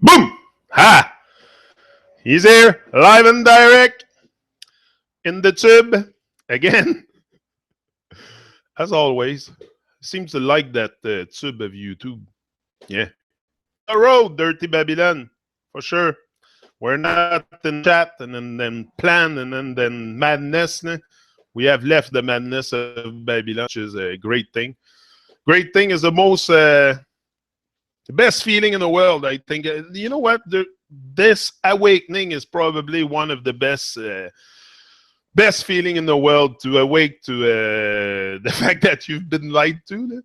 Boom! Ha! He's here, live and direct, in the tube. Again, as always. Seems to like that tube of YouTube. Yeah. On the road, Dirty Babylon, for sure. We're not in the chat and then plan and then madness. We have left the madness of Babylon, which is a great thing. Great thing is the most, the best feeling in the world, I think. You know what? This awakening is probably one of the best feeling in the world, to awake to the fact that you've been lied to.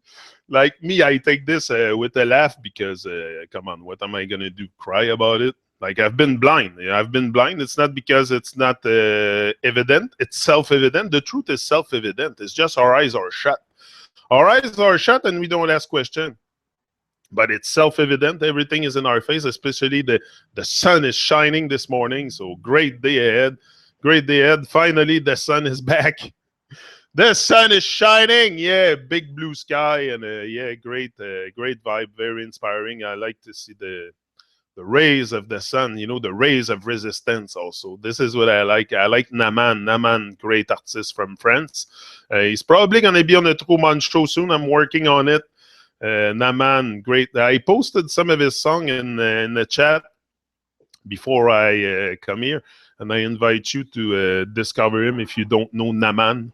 Like me, I take this with a laugh because, come on, what am I going to do? Cry about it? Like, I've been blind. I've been blind. It's not because it's not evident. It's self-evident. The truth is self-evident. It's just our eyes are shut. Our eyes are shut and we don't ask questions. But it's self-evident. Everything is in our face, especially the sun is shining this morning. So great day ahead. Great day ahead. Finally, the sun is back. The sun is shining. Yeah, big blue sky. And yeah, great vibe. Very inspiring. I like to see the rays of the sun, the rays of resistance also. This is what I like. I like Naman. Naman, great artist from France. He's probably going to be on the Truman Show soon. I'm working on it. Naman, great. I posted some of his song in the chat before I come here, and I invite you to discover him if you don't know Naman.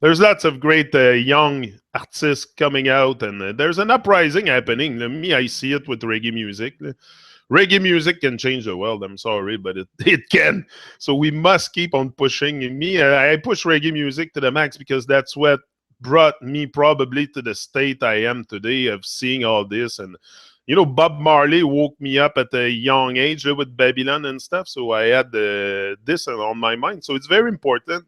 There's lots of great young artists coming out, and there's an uprising happening. Me, I see it with reggae music. Reggae music can change the world. I'm sorry, but it can. So we must keep on pushing. Me, I push reggae music to the max because that's what brought me probably to the state I am today of seeing all this. And Bob Marley woke me up at a young age with Babylon and stuff, so I had this on my mind. So it's very important.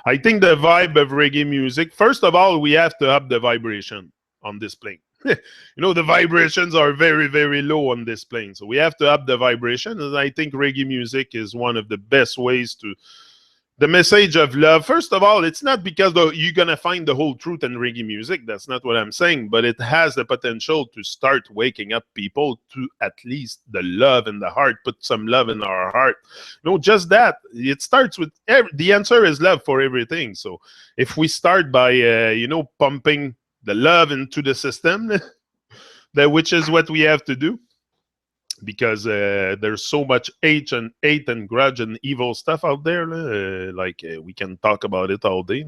I think the vibe of reggae music, first of all, we have to up the vibration on this plane. The vibrations are very, very low on this plane, so we have to up the vibration. And I think reggae music is one of the best ways to the message of love. First of all, it's not because you're going to find the whole truth in reggae music. That's not what I'm saying. But it has the potential to start waking up people to at least the love in the heart. Put some love in our heart. Just that. It starts with, the answer is love for everything. So if we start by, pumping the love into the system, which is what we have to do, because there's so much hate and grudge and evil stuff out there. We can talk about it all day,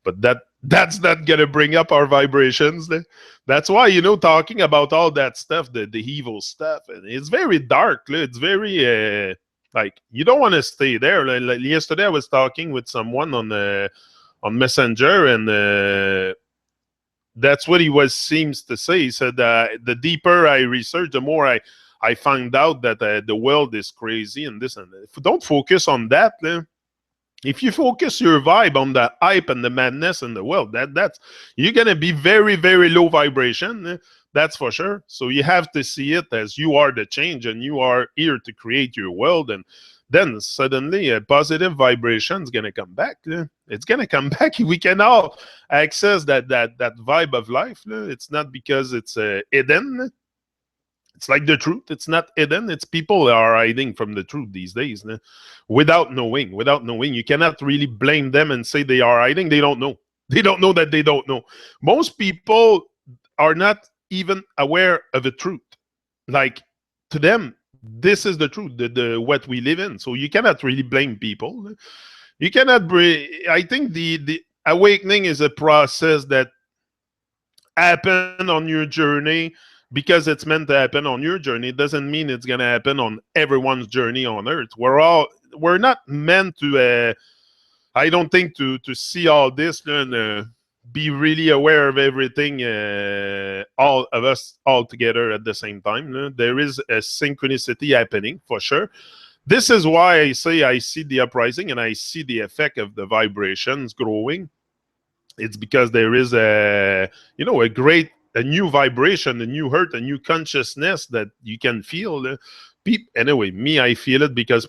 but that's not gonna bring up our vibrations. That's why talking about all that stuff, the evil stuff, and it's very dark. It's very you don't want to stay there. Like yesterday, I was talking with someone on Messenger, and that's what he seems to say. He said the deeper I research, the more I find out that the world is crazy and this and that. If you don't focus on that, if you focus your vibe on the hype and the madness in the world, that's you're gonna be very, very low vibration. That's for sure. So you have to see it as you are the change, and you are here to create your world. And then suddenly a positive vibration is gonna come back. It's gonna come back. We can all access that vibe of life. It's not because it's hidden. It's like the truth. It's not hidden. It's people are hiding from the truth these days, without knowing. Without knowing, you cannot really blame them and say they are hiding. They don't know. They don't know that they don't know. Most people are not even aware of the truth. Like, to them, this is the truth, the what we live in. So you cannot really blame people. You cannot. I think the awakening is a process that happens on your journey. Because it's meant to happen on your journey, it doesn't mean it's going to happen on everyone's journey on Earth. We're not meant to, I don't think, to see all this and be really aware of everything, all of us all together at the same time. There is a synchronicity happening, for sure. This is why I say I see the uprising and I see the effect of the vibrations growing. It's because there is a new vibration, a new hurt, a new consciousness that you can feel. Anyway, me, I feel it because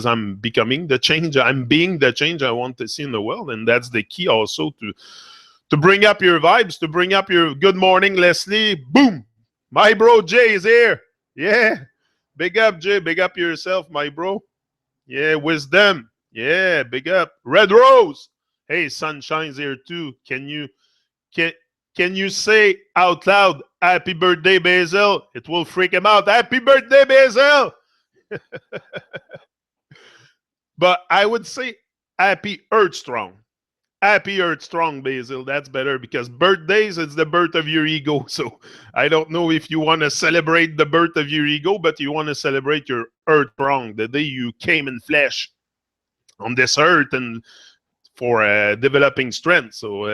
I'm becoming the change. I'm being the change I want to see in the world. And that's the key also to bring up your vibes, to bring up your good morning, Leslie. Boom. My bro Jay is here. Yeah. Big up, Jay. Big up yourself, my bro. Yeah, wisdom. Yeah, big up. Red Rose. Hey, Sunshine's here too. Can can you say out loud happy birthday, Basil? It will freak him out. Happy birthday, Basil. But I would say happy Earth Strong. Happy Earth Strong, Basil. That's better because birthdays is the birth of your ego. So I don't know if you want to celebrate the birth of your ego, but you want to celebrate your Earth Strong, the day you came in flesh on this earth and for developing strength. So,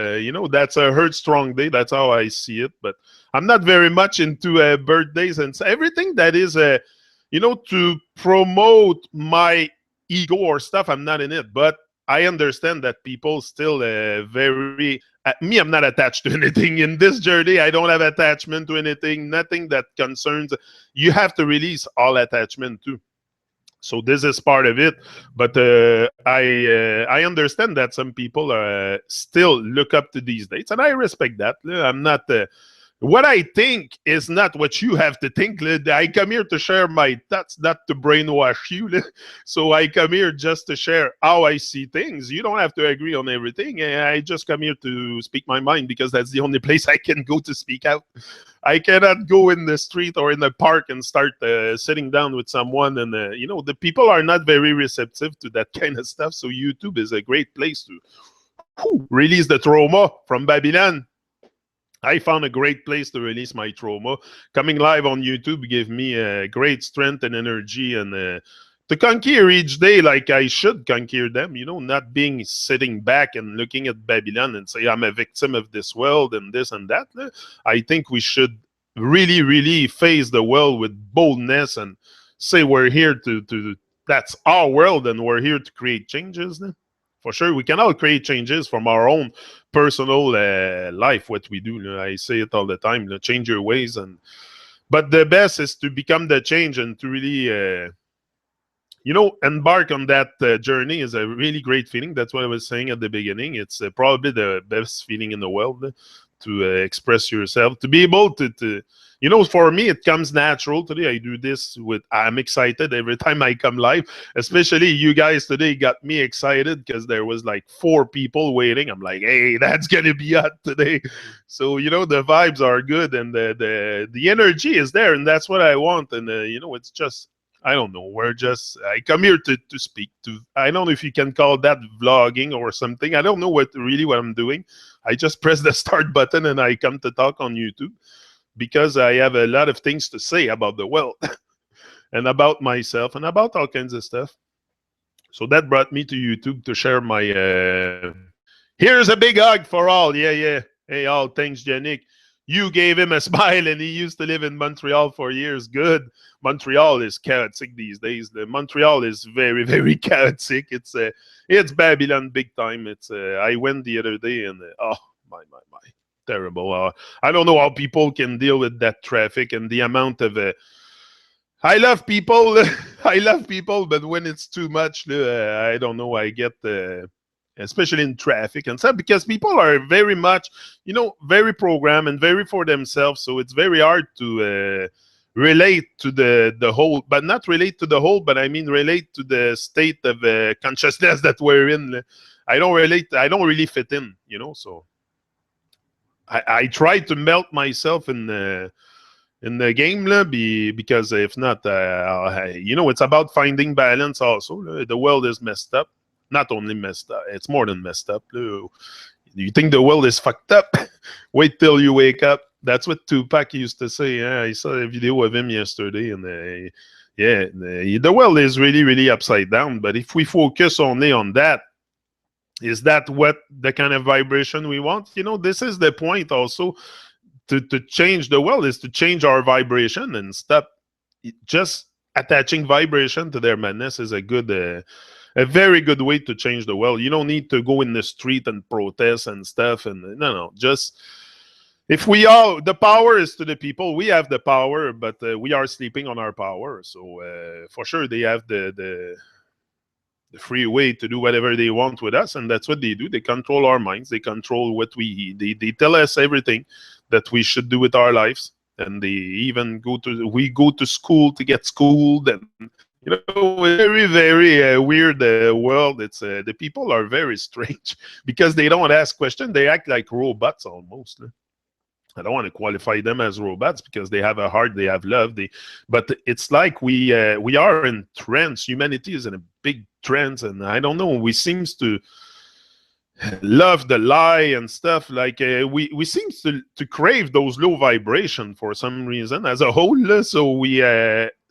that's a Earth Strong day. That's how I see it. But I'm not very much into birthdays and everything that is, to promote my ego or stuff. I'm not in it. But I understand that people still me, I'm not attached to anything in this journey. I don't have attachment to anything, nothing that concerns. You have to release all attachment too. So this is part of it, but I understand that some people still look up to these dates, and I respect that. I'm not. What I think is not what you have to think. I come here to share my thoughts, not to brainwash you. So I come here just to share how I see things. You don't have to agree on everything. I just come here to speak my mind because that's the only place I can go to speak out. I cannot go in the street or in the park and start sitting down with someone. And, the people are not very receptive to that kind of stuff. So YouTube is a great place to release the trauma from Babylon. I found a great place to release my trauma. Coming live on YouTube gave me great strength and energy and to conquer each day like I should conquer them, not being sitting back and looking at Babylon and say I'm a victim of this world and this and that. I think we should really, really face the world with boldness and say we're here to that's our world and we're here to create changes. For sure, we can all create changes from our own personal life. What we do, I say it all the time: change your ways. But the best is to become the change and to really, embark on that journey is a really great feeling. That's what I was saying at the beginning. It's probably the best feeling in the world to express yourself, to be able to for me, it comes natural today. I do this I'm excited every time I come live, especially you guys today got me excited because there was like 4 people waiting. I'm like, hey, that's going to be hot today. So, the vibes are good and the energy is there and that's what I want. And, it's just, I don't know. I come here to speak to, I don't know if you can call that vlogging or something. I don't know what I'm doing. I just press the start button and I come to talk on YouTube because I have a lot of things to say about the world and about myself and about all kinds of stuff. So that brought me to YouTube to share my, here's a big hug for all. Yeah. Hey, all, thanks, Yannick. You gave him a smile and he used to live in Montreal for years. Good. Montreal is chaotic these days. Montreal is very, very chaotic. It's Babylon big time. I went the other day and oh, my. Terrible. I don't know how people can deal with that traffic and the amount of. I love people. I love people, but when it's too much, I don't know. I get, especially in traffic and stuff, because people are very much, very programmed and very for themselves. So it's very hard to relate to the whole, but not relate to the whole, but I mean relate to the state of consciousness that we're in. I don't really fit in, so. I try to melt myself in the game because if not, it's about finding balance also. The world is messed up. Not only messed up, it's more than messed up. You think the world is fucked up? Wait till you wake up. That's what Tupac used to say. Yeah, I saw a video of him yesterday, and the world is really, really upside down. But if we focus only on that, is that what the kind of vibration we want? This is the point also to change the world is to change our vibration and stop just attaching vibration to their madness is a very good way to change the world. You don't need to go in the street and protest and stuff. And no, just if the power is to the people, we have the power, but we are sleeping on our power. So for sure they have the free way to do whatever they want with us, and that's what they do. They control our minds. They control what we eat. They tell us everything that we should do with our lives. and we go to school to get schooled, and very very weird world. It's the people are very strange because they don't ask questions. They act like robots almost. I don't want to qualify them as robots because they have a heart, they have love. But it's like we are in trance. Humanity is in a big trance, and I don't know. We seems to love the lie and stuff. Like we seem to crave those low vibration for some reason as a whole. So we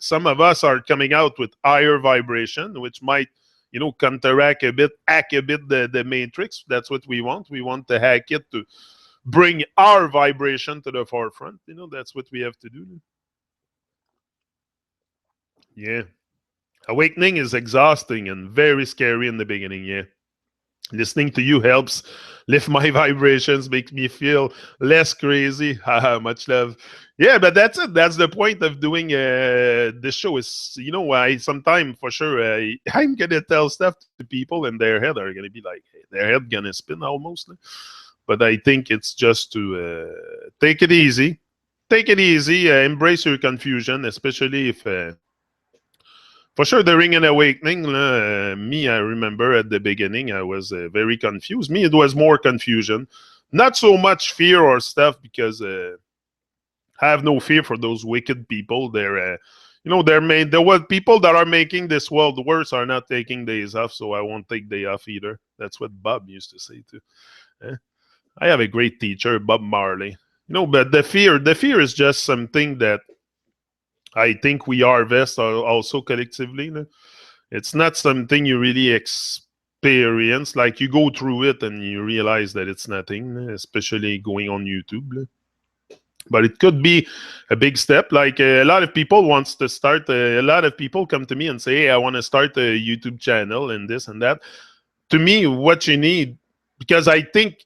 some of us are coming out with higher vibration, which might counteract a bit, hack a bit the matrix. That's what we want. We want to hack it to bring our vibration to the forefront. That's what we have to do. Yeah. Awakening is exhausting and very scary in the beginning. Yeah. Listening to you helps lift my vibrations, make me feel less crazy. Haha, much love. Yeah, but that's it. That's the point of doing this show. Is I sometimes for sure I'm gonna tell stuff to people, and their head are gonna be like their head gonna spin almost. But I think it's just to take it easy. Take it easy. Embrace your confusion, especially if. For sure, during an awakening, me, I remember at the beginning, I was very confused. Me, it was more confusion. Not so much fear or stuff, because I have no fear for those wicked people. The people that are making this world worse are not taking days off, so I won't take day off either. That's what Bob used to say too. I have a great teacher, Bob Marley. But the fear is just something that I think we harvest also collectively. It's not something you really experience. Like you go through it and you realize that it's nothing, especially going on YouTube. But it could be a big step. Like a lot of people wants to start. A lot of people come to me and say, "Hey, I want to start a YouTube channel and this and that." To me, what you need, because I think,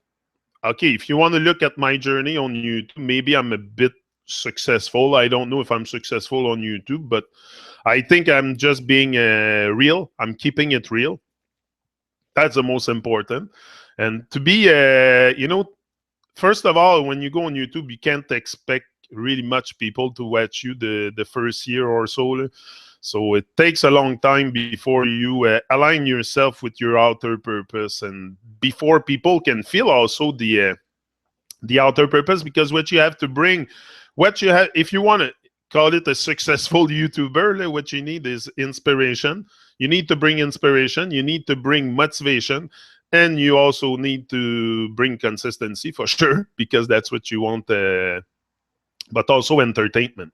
okay, if you want to look at my journey on YouTube, maybe I'm a bit successful. I don't know if I'm successful on YouTube, but I think I'm just being real. I'm keeping it real. That's the most important. And to be, first of all, when you go on YouTube, you can't expect really much people to watch you the first year or so. So it takes a long time before you align yourself with your outer purpose, and before people can feel also the outer purpose. Because what you have to bring, if you want to call it a successful YouTuber, what you need is inspiration. You need to bring inspiration. You need to bring motivation. And you also need to bring consistency, for sure, because that's what you want. But also entertainment.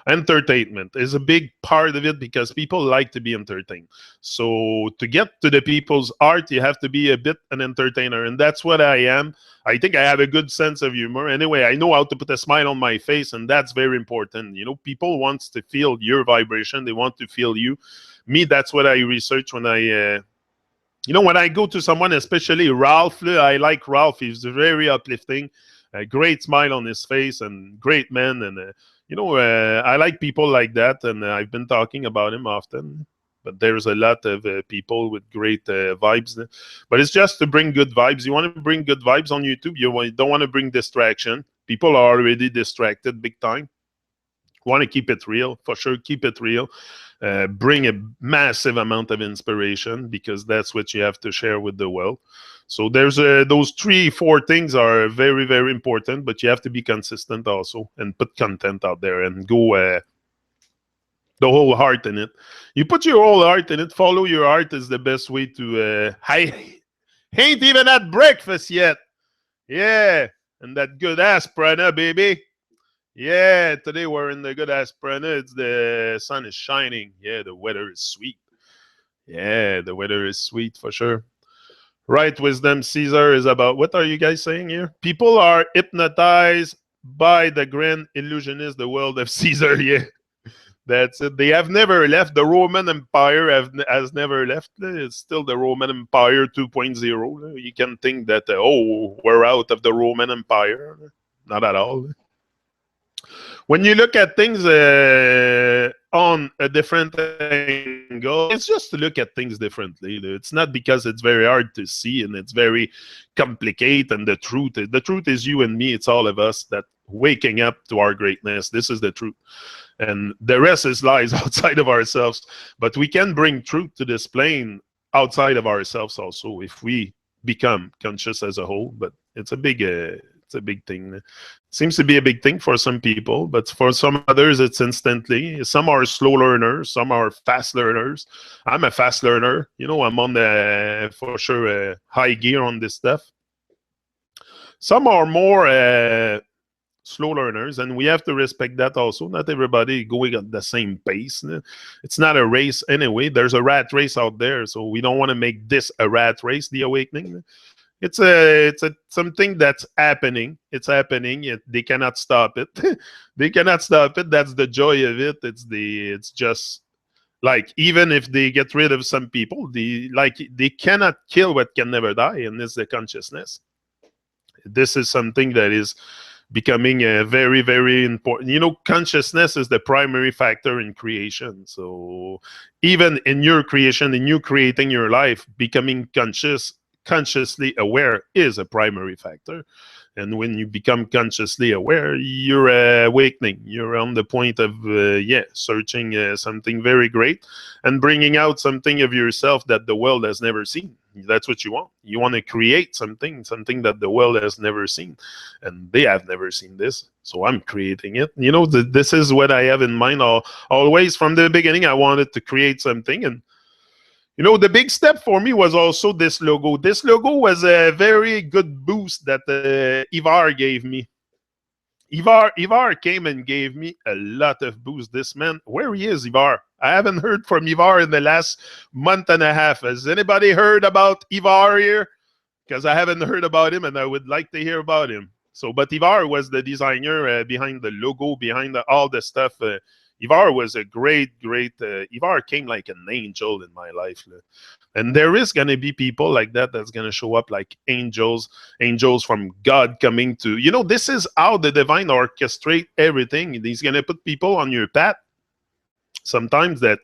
Entertainment is a big part of it, because people like to be entertained. So to get to the people's art, you have to be a bit an entertainer, and that's what I am. I think I have a good sense of humor. Anyway, I know how to put a smile on my face, and that's very important. People want to feel your vibration. They want to feel you. Me, that's what I research when when I go to someone, especially Ralph. I like Ralph. He's very uplifting, a great smile on his face, and great man. And I like people like that, and I've been talking about him often. But there's a lot of people with great vibes. But it's just to bring good vibes. You want to bring good vibes on YouTube. You don't want to bring distraction. People are already distracted big time. Want to keep it real, for sure. Keep it real. Bring a massive amount of inspiration, because that's what you have to share with the world. So there's those 3-4 things are very, very important, but you have to be consistent also, and put content out there, and go the whole heart in it. You put your whole heart in it. Follow your heart is the best way to. I ain't even had breakfast yet. Yeah, and that good ass prana, baby. Yeah, today we're in the good ass prana. It's the sun is shining. Yeah, the weather is sweet. Yeah, the weather is sweet for sure. Right wisdom, Caesar, is about, what are you guys saying here? People are hypnotized by the grand illusionist, the world of Caesar. Yeah, that's it. They have never left. The Roman Empire has never left. It's still the Roman Empire 2.0. You can think that, we're out of the Roman Empire. Not at all. When you look at things on a different angle, it's just to look at things differently. It's not because it's very hard to see and it's very complicated. And the truth is you and me. It's all of us that waking up to our greatness. This is the truth. And the rest is lies outside of ourselves. But we can bring truth to this plane outside of ourselves also if we become conscious as a whole. But it's a big thing. Seems to be a big thing for some people, but for some others, it's instantly. Some are slow learners, some are fast learners. I'm a fast learner. You know, I'm on the, for sure, high gear on this stuff. Some are more slow learners, and we have to respect that also. Not everybody going at the same pace. It's not a race anyway. There's a rat race out there, so we don't want to make this a rat race, the awakening. It's a something that's happening. It's happening. They cannot stop it. They cannot stop it. That's the joy of it. It's just like, even if they get rid of some people, they cannot kill what can never die, and it's the consciousness. This is something that is becoming very, very important. You know, consciousness is the primary factor in creation. So even in your creation, in you creating your life, becoming consciously aware is a primary factor. And when you become consciously aware, you're awakening. You're on the point of searching something very great and bringing out something of yourself that the world has never seen. That's what you want. You want to create something that the world has never seen, and they have never seen this. So I'm creating it. You know, this is what I have in mind. Always from the beginning, I wanted to create something. And you know, the big step for me was also this logo. This logo was a very good boost that Ivar gave me. Ivar came and gave me a lot of boost. This man, where he is, Ivar? I haven't heard from Ivar in the last month and a half. Has anybody heard about Ivar here? Because I haven't heard about him, and I would like to hear about him. So, but Ivar was the designer behind the logo, behind all the stuff. Ivar was a great. Ivar came like an angel in my life. And there is going to be people like that that's going to show up like angels from God coming to, you know, this is how the divine orchestrate everything. He's going to put people on your path sometimes that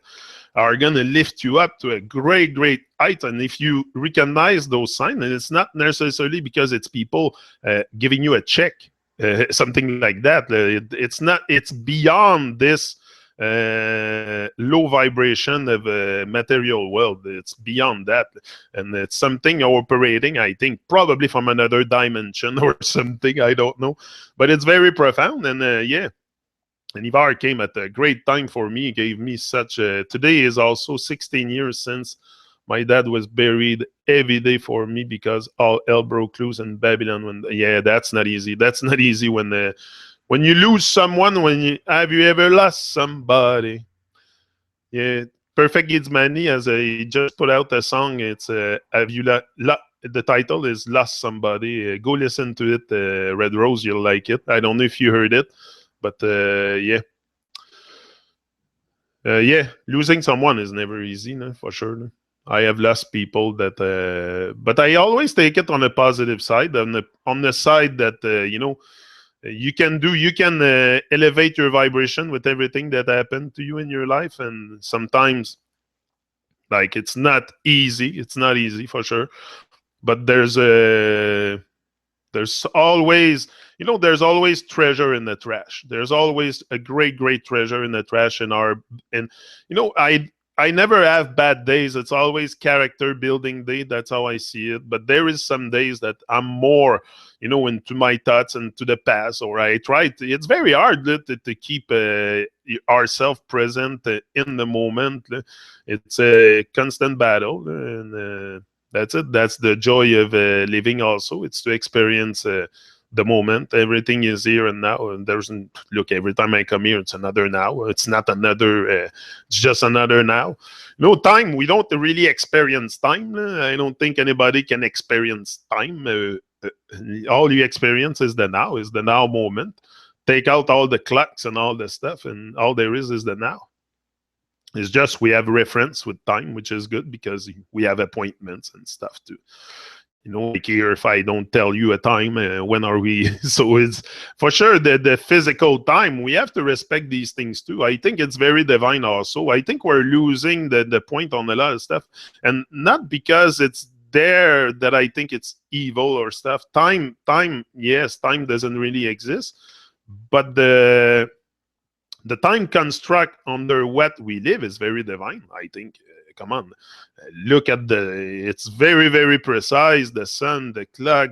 are going to lift you up to a great height. And if you recognize those signs, and it's not necessarily because it's people giving you a check, something like that. It's beyond this low vibration of a material world. It's beyond that, and it's something operating, I think, probably from another dimension or something. I don't know, but it's very profound. And and Ivar came at a great time for me. He gave me such a... Today is also 16 years since my dad was buried. Every day for me, because all hell broke loose in Babylon. That's not easy. That's not easy when you lose someone. Have you ever lost somebody? Yeah, Perfect Gids Money, as he just put out a song. It's have you the title is Lost Somebody. Go listen to it, Red Rose. You'll like it. I don't know if you heard it, but losing someone is never easy, no, for sure. No? I have lost people that, but I always take it on a positive side. On the side that you know, you can elevate your vibration with everything that happened to you in your life. And sometimes, like, it's not easy. It's not easy for sure. But there's always, you know, there's always treasure in the trash. There's always a great treasure in the trash and you know, I never have bad days. It's always character building day. That's how I see it. But there is some days that I'm more, you know, into my thoughts and to the past, or I try to... It's very hard to keep ourselves present in the moment. It's a constant battle, and that's it. That's the joy of living also. It's to experience the moment. Everything is here and now, and look, every time I come here, it's another now. It's not another, it's just another now. No time. We don't really experience time. I don't think anybody can experience time. All you experience is the now moment. Take out all the clocks and all the stuff, and all there is the now. It's just we have reference with time, which is good because we have appointments and stuff too. You know, like here, if I don't tell you a time, when are we? So it's for sure the physical time. We have to respect these things too. I think it's very divine also. I think we're losing the point on a lot of stuff. And not because it's there that I think it's evil or stuff. Time, yes, time doesn't really exist. But the time construct under what we live is very divine, I think. Come on, look at it's very, very precise. The sun, the clock.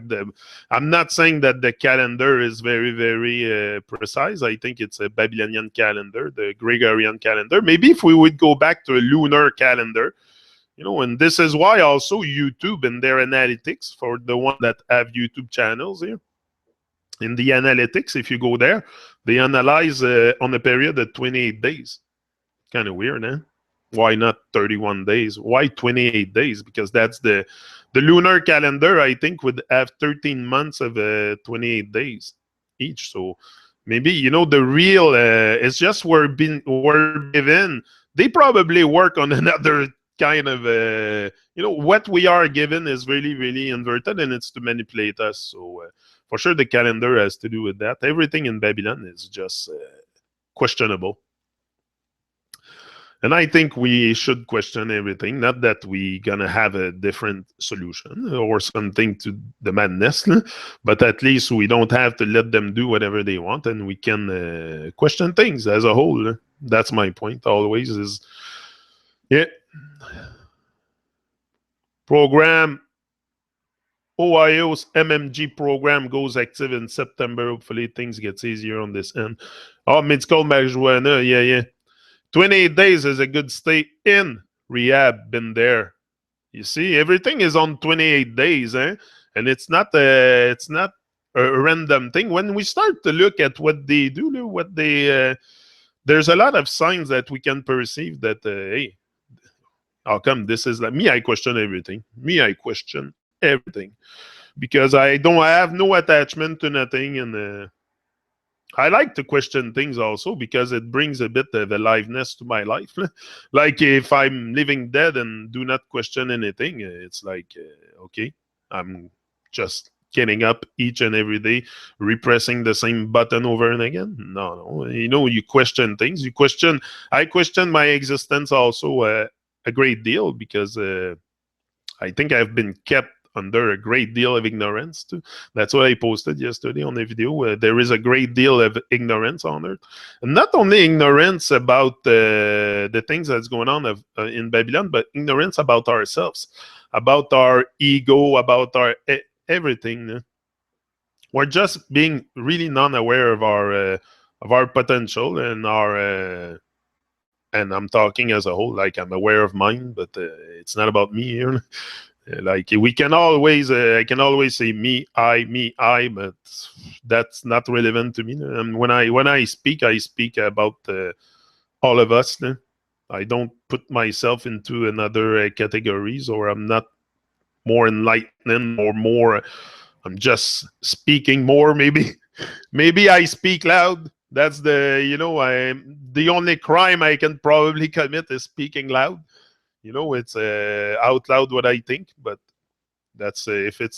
I'm not saying that the calendar is very, very precise. I think it's a Babylonian calendar, the Gregorian calendar. Maybe if we would go back to a lunar calendar, and this is why also YouTube and their analytics, for the one that have YouTube channels here, in the analytics, if you go there, they analyze on a period of 28 days. Kind of weird, eh? Why not 31 days? Why 28 days? Because that's the lunar calendar, I think, would have 13 months of 28 days each. So maybe, the real, it's just we're given. They probably work on another kind of, what we are given is really, really inverted, and it's to manipulate us. So for sure, the calendar has to do with that. Everything in Babylon is just questionable. And I think we should question everything. Not that we're going to have a different solution or something to the madness, but at least we don't have to let them do whatever they want, and we can question things as a whole. That's my point always is, yeah. Program, Ohio's MMG program goes active in September. Hopefully things get easier on this end. Oh, medical marijuana, yeah. 28 days is a good stay in rehab. Been there. You see, everything is on 28 days, eh? And it's not a random thing. When we start to look at what they do, there's a lot of signs that we can perceive that, hey, how come this is like me? I question everything. Because I have no attachment to nothing, and I like to question things also because it brings a bit of aliveness to my life. Like if I'm living dead and do not question anything, it's like, okay, I'm just getting up each and every day, repressing the same button over and again. No. You question things. I question my existence also a great deal because I think I've been kept under a great deal of ignorance too. That's what I posted yesterday on the video. There is a great deal of ignorance on Earth, and not only ignorance about the things that's going on in Babylon, but ignorance about ourselves, about our ego, about our everything. We're just being really non-aware of our potential and our. And I'm talking as a whole, like I'm aware of mine, but it's not about me here. Like we can always, I can always say me, I, but that's not relevant to me. And when I speak about all of us. I don't put myself into another categories, or I'm not more enlightened or more. I'm just speaking more. Maybe I speak loud. That's the only crime I can probably commit is speaking loud. It's out loud what I think, but that's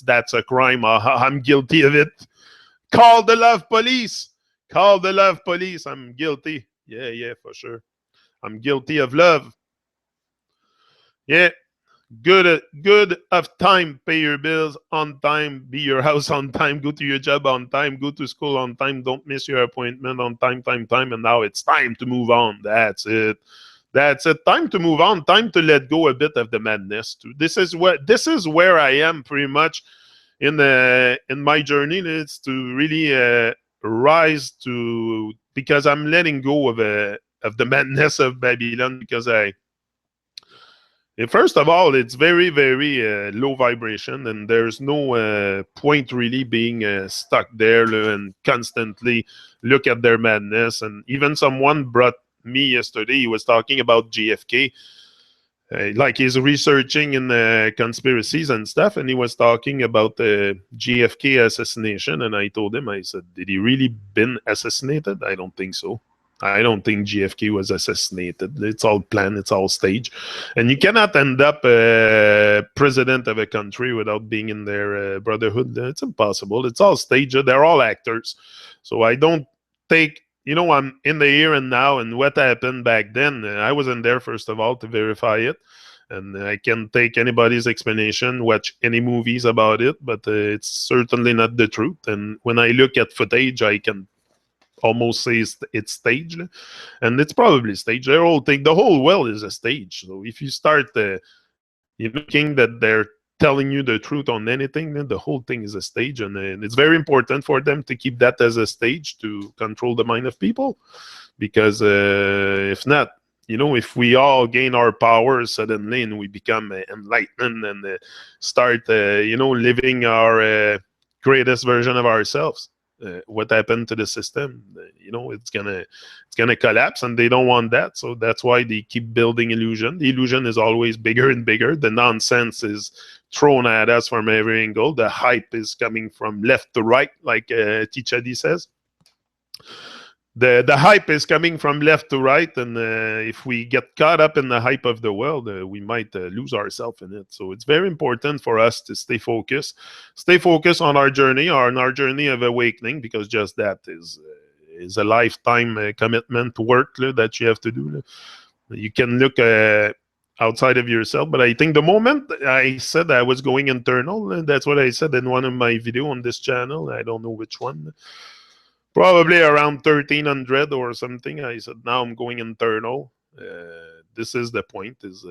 that's a crime, I'm guilty of it. Call the love police. Call the love police. I'm guilty. Yeah, for sure. I'm guilty of love. Yeah. Good of time. Pay your bills on time. Be your house on time. Go to your job on time. Go to school on time. Don't miss your appointment on time. And now it's time to move on. That's it. Time to move on. Time to let go a bit of the madness too. This is where I am pretty much in my journey. It's to really rise to, because I'm letting go of the madness of Babylon, because first of all, it's very, very low vibration, and there's no point really being stuck there and constantly look at their madness. And even someone brought me yesterday, he was talking about JFK. Like he's researching in conspiracies and stuff, and he was talking about the JFK assassination. And I told him, I said, did he really been assassinated? I don't think so. I don't think JFK was assassinated. It's all planned. It's all staged. And you cannot end up president of a country without being in their brotherhood. It's impossible. It's all staged. They're all actors. So I don't take, I'm in the here and now, and what happened back then. I wasn't there, first of all, to verify it. And I can take anybody's explanation, watch any movies about it, but it's certainly not the truth. And when I look at footage, I can almost say it's staged, and it's probably staged. The whole thing, the whole world is a stage. So if you start, thinking that they're telling you the truth on anything, then the whole thing is a stage, and it's very important for them to keep that as a stage to control the mind of people, because if not, if we all gain our power suddenly and we become enlightened and start, living our greatest version of ourselves, what happened to the system? It's gonna collapse, and they don't want that. So that's why they keep building illusion. The illusion is always bigger and bigger. The nonsense is thrown at us from every angle. The hype is coming from left to right, like Tichadi says. The hype is coming from left to right, and if we get caught up in the hype of the world, we might lose ourselves in it. So it's very important for us to stay focused on our journey, on our journey of awakening, because just that is a lifetime commitment work that you have to do. You can look outside of yourself, but I think the moment I said I was going internal, and that's what I said in one of my videos on this channel, I don't know which one, probably around 1300 or something, I said, now I'm going internal. This is the point, is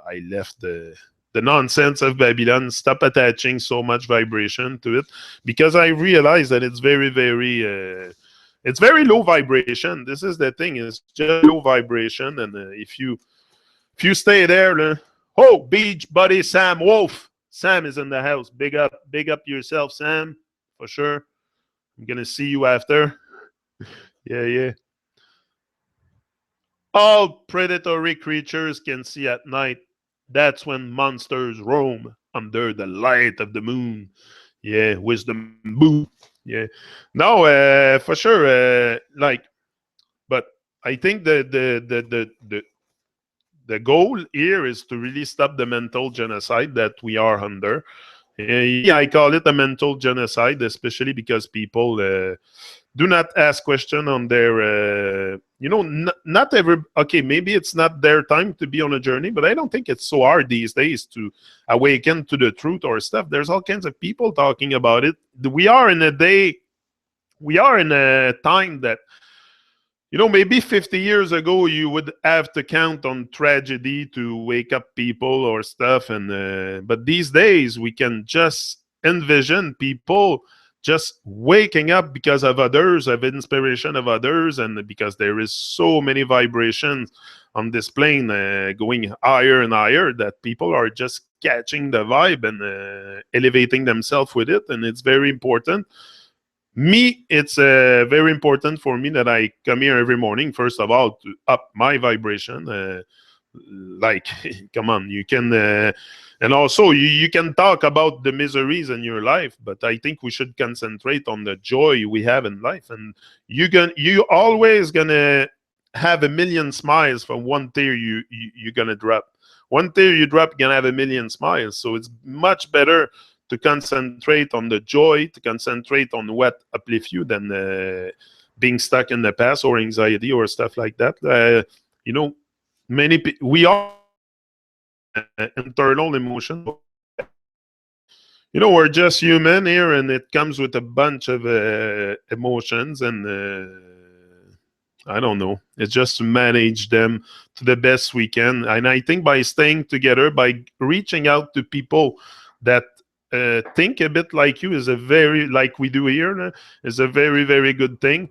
I left the nonsense of Babylon, stop attaching so much vibration to it, because I realized that it's very, very, it's very low vibration. This is the thing, it's just low vibration, and if you stay there, oh, beach buddy Sam Wolf. Sam is in the house. Big up yourself, Sam, for sure. I'm gonna see you after. Yeah. All predatory creatures can see at night. That's when monsters roam under the light of the moon. Yeah, wisdom boo. Yeah. No, for sure. But I think the goal here is to really stop the mental genocide that we are under. Yeah, I call it a mental genocide, especially because people do not ask questions on their, not every, okay, maybe it's not their time to be on a journey, but I don't think it's so hard these days to awaken to the truth or stuff. There's all kinds of people talking about it. We are in a time that, maybe 50 years ago, you would have to count on tragedy to wake up people or stuff. But these days, we can just envision people just waking up because of others, of inspiration of others, and because there is so many vibrations on this plane going higher and higher, that people are just catching the vibe and elevating themselves with it. And it's very important. Me, it's very important for me that I come here every morning, first of all, to up my vibration. Like, come on, you can, and also you can talk about the miseries in your life, but I think we should concentrate on the joy we have in life. And you always gonna have a million smiles from one tear you're gonna drop. One tear you drop, you're gonna have a million smiles. So it's much better to concentrate on the joy, to concentrate on what uplifts you, than being stuck in the past or anxiety or stuff like that. We all internal emotion. We're just human here, and it comes with a bunch of emotions, and I don't know. It's just to manage them to the best we can. And I think by staying together, by reaching out to people that think a bit like you, is a very, like we do here, is a very, very good thing.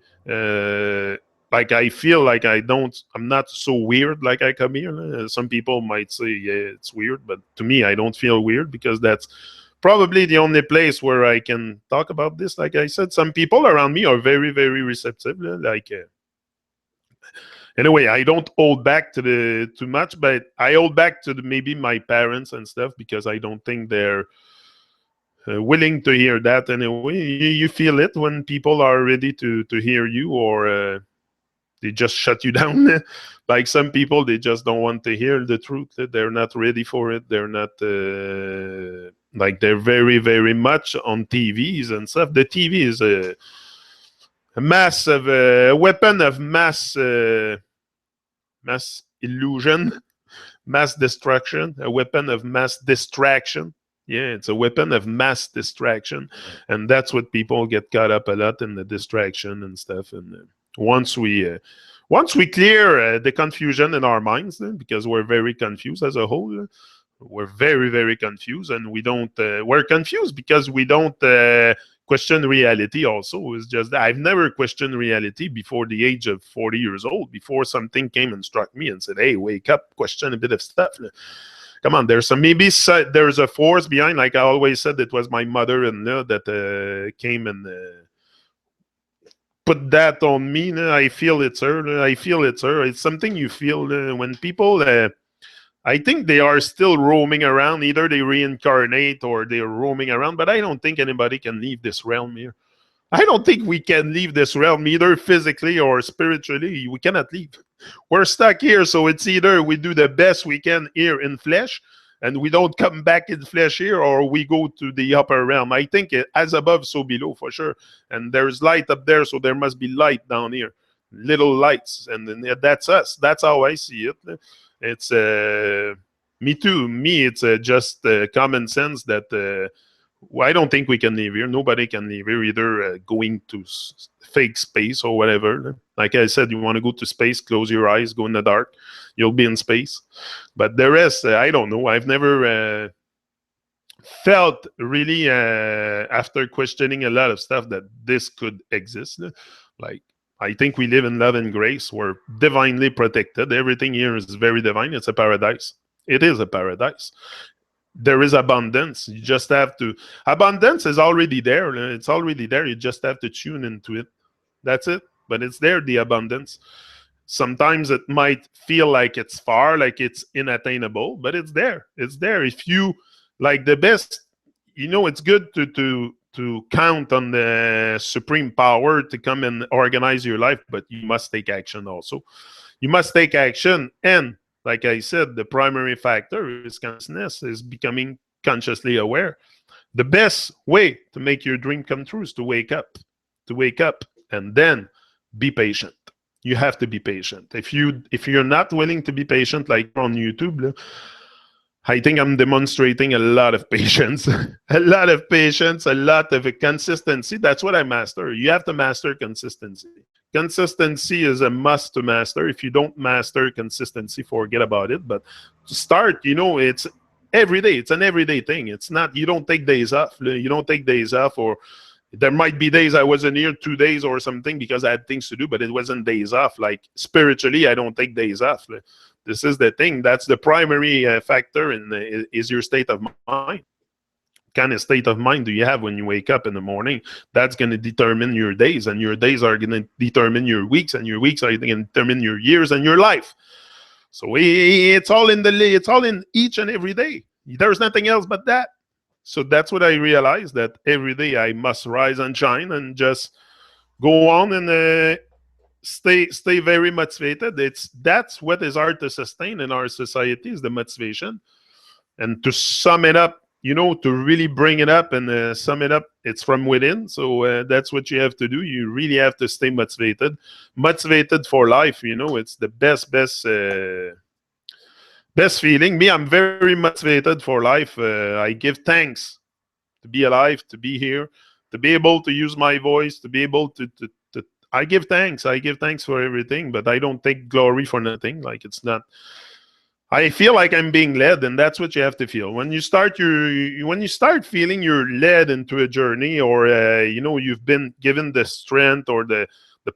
Like, I feel like I'm not so weird like I come here. Some people might say, yeah, it's weird, but to me, I don't feel weird, because that's probably the only place where I can talk about this. Like I said, some people around me are very, very receptive. Anyway, I don't hold back to too much, but I hold back to maybe my parents and stuff, because I don't think they're willing to hear that. Anyway, you feel it when people are ready to hear you, or they just shut you down. Like, some people, they just don't want to hear the truth. They're not ready for it. They're not like, they're very, very much on TVs and stuff. The TV is a massive weapon of mass illusion, mass destruction, a weapon of mass distraction. Yeah, it's a weapon of mass distraction, and that's what people get caught up a lot in, the distraction and stuff. And once we uh, once we clear the confusion in our minds, because we're very confused as a whole, we're very very confused, and we don't. We're confused because we don't question reality. Also, it's just that I've never questioned reality before the age of 40 years old. Before something came and struck me and said, "Hey, wake up, question a bit of stuff." Come on, there's some maybe there's a force behind. Like I always said, it was my mother-in-law that came and put that on me. I feel it's her. I feel it's her. It's something you feel when people. I think they are still roaming around. Either they reincarnate or they're roaming around. But I don't think anybody can leave this realm here. I don't think we can leave this realm either physically or spiritually. We cannot leave. We're stuck here, so it's either we do the best we can here in flesh, and we don't come back in flesh here, or we go to the upper realm. I think as above, so below for sure. And there's light up there, so there must be light down here. Little lights, and then that's us. That's how I see it. It's me too. Me, it's just common sense that. I don't think we can live here. Nobody can live here, either going to fake space or whatever. Like I said, you want to go to space, close your eyes, go in the dark, you'll be in space. But the rest, I don't know. I've never felt really, after questioning a lot of stuff, that this could exist. Like, I think we live in love and grace. We're divinely protected. Everything here is very divine. It's a paradise. It is a paradise. There is abundance. You just have to. Abundance is already there. It's already there. You just have to tune into it. That's it. But it's there, the abundance. Sometimes it might feel like it's far, like it's unattainable, but it's there. It's there. If you like the best, it's good to count on the supreme power to come and organize your life, but you must take action also. You must take action, and like I said, the primary factor is consciousness, is becoming consciously aware. The best way to make your dream come true is to wake up, and then be patient. You have to be patient. If you're not willing to be patient, like on YouTube, I think I'm demonstrating a lot of patience, a lot of patience, a lot of consistency. That's what I master. You have to master consistency. Consistency is a must to master. If you don't master consistency, forget about it. But to start, it's every day. It's an everyday thing. It's not, you don't take days off. You don't take days off, or there might be days I wasn't here 2 days or something because I had things to do, but it wasn't days off. Like spiritually, I don't take days off. This is the thing. That's the primary factor is your state of mind. Kind of state of mind do you have when you wake up in the morning? That's going to determine your days, and your days are going to determine your weeks, and your weeks are going to determine your years and your life. So it's all in each and every day. There's nothing else but that. So that's what I realized, that every day I must rise and shine and just go on and stay very motivated. That's what is hard to sustain in our society, is the motivation. And to sum it up, to really bring it up and sum it up, it's from within. So that's what you have to do. You really have to stay motivated for life. It's the best feeling. Me, I'm very motivated for life. I give thanks to be alive, to be here, to be able to use my voice, to be able to I give thanks. I give thanks for everything, but I don't take glory for nothing. Like, it's not. I feel like I'm being led, and that's what you have to feel when you start feeling you're led into a journey, or you've been given the strength or the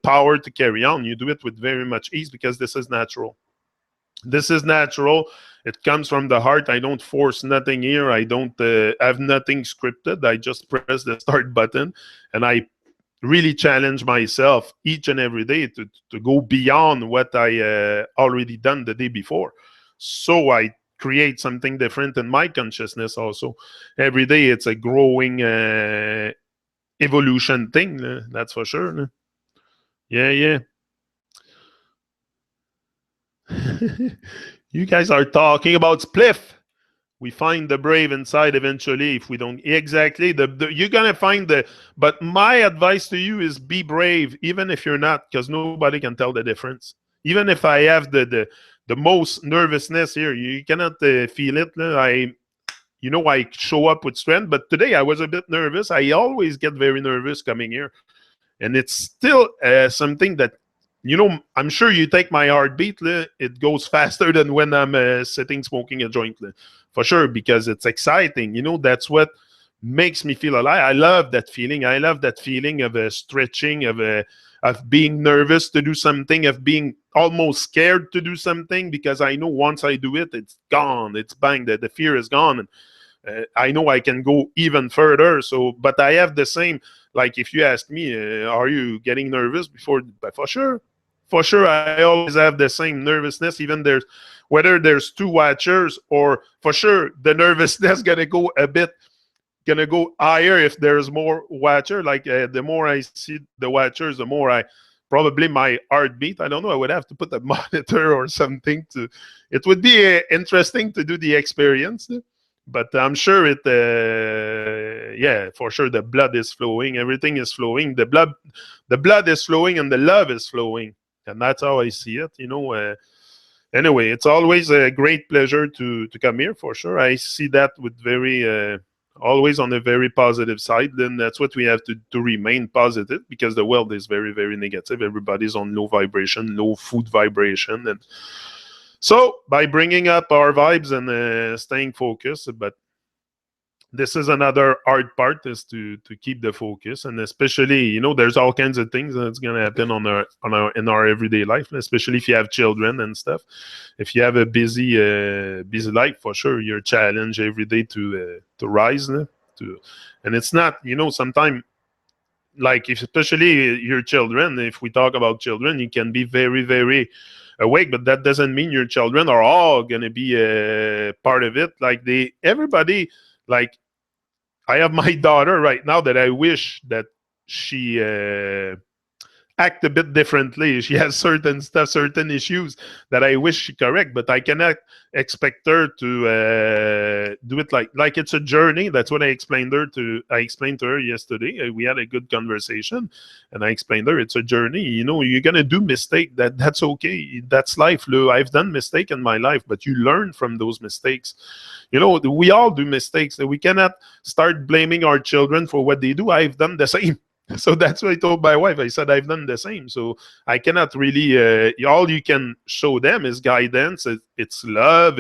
power to carry on. You do it with very much ease, because this is natural. This is natural. It comes from the heart. I don't force nothing here. I don't have nothing scripted. I just press the start button, and I really challenge myself each and every day to go beyond what I already done the day before. So I create something different in my consciousness also. Every day it's a growing evolution thing, that's for sure. Yeah. You guys are talking about spliff. We find the brave inside eventually. If we don't, exactly, you're gonna find but my advice to you is be brave, even if you're not, because nobody can tell the difference. Even if I have the most nervousness here, you cannot feel it. I show up with strength. But today I was a bit nervous. I always get very nervous coming here, and it's still something that I'm sure you take my heartbeat. It goes faster than when I'm sitting smoking a joint, for sure, because it's exciting. That's what makes me feel alive. I love that feeling. I love that feeling of stretching, of being nervous to do something, of being almost scared to do something, because I know once I do it, it's gone. It's bang. The fear is gone. And I know I can go even further. So, but I have the same. Like if you ask me, are you getting nervous before? But for sure, I always have the same nervousness. Even whether there's two watchers, or for sure the nervousness gonna go higher if there's more watcher. Like the more I see the watchers, the more I probably my heartbeat. I don't know. I would have to put a monitor or something to. It would be interesting to do the experience. But I'm sure yeah, for sure the blood is flowing. Everything is flowing. The blood is flowing, and the love is flowing, and that's how I see it. Anyway, it's always a great pleasure to come here, for sure. I see that with always on a very positive side. Then that's what we have to remain positive, because the world is very, very negative. Everybody's on low vibration, low food vibration, and so by bringing up our vibes and staying focused. But this is another hard part, is to keep the focus, and especially there's all kinds of things that's going to happen in our everyday life, especially if you have children and stuff. If you have a busy life, for sure you're challenged every day to rise, and it's not sometimes, like especially your children. If we talk about children, you can be very, very awake, but that doesn't mean your children are all going to be a part of it. Like everybody, like I have my daughter right now that I wish that she act a bit differently. She has certain stuff, certain issues that I wish she correct, but I cannot expect her to do it like it's a journey. That's what I explained to her yesterday. We had a good conversation, and I explained to her it's a journey. You're gonna do mistake. That's okay. That's life, Lou. I've done mistake in my life, but you learn from those mistakes. We all do mistakes. We cannot start blaming our children for what they do. I've done the same. So that's what I told my wife. I said, I've done the same. So I cannot really, all you can show them is guidance. It's love.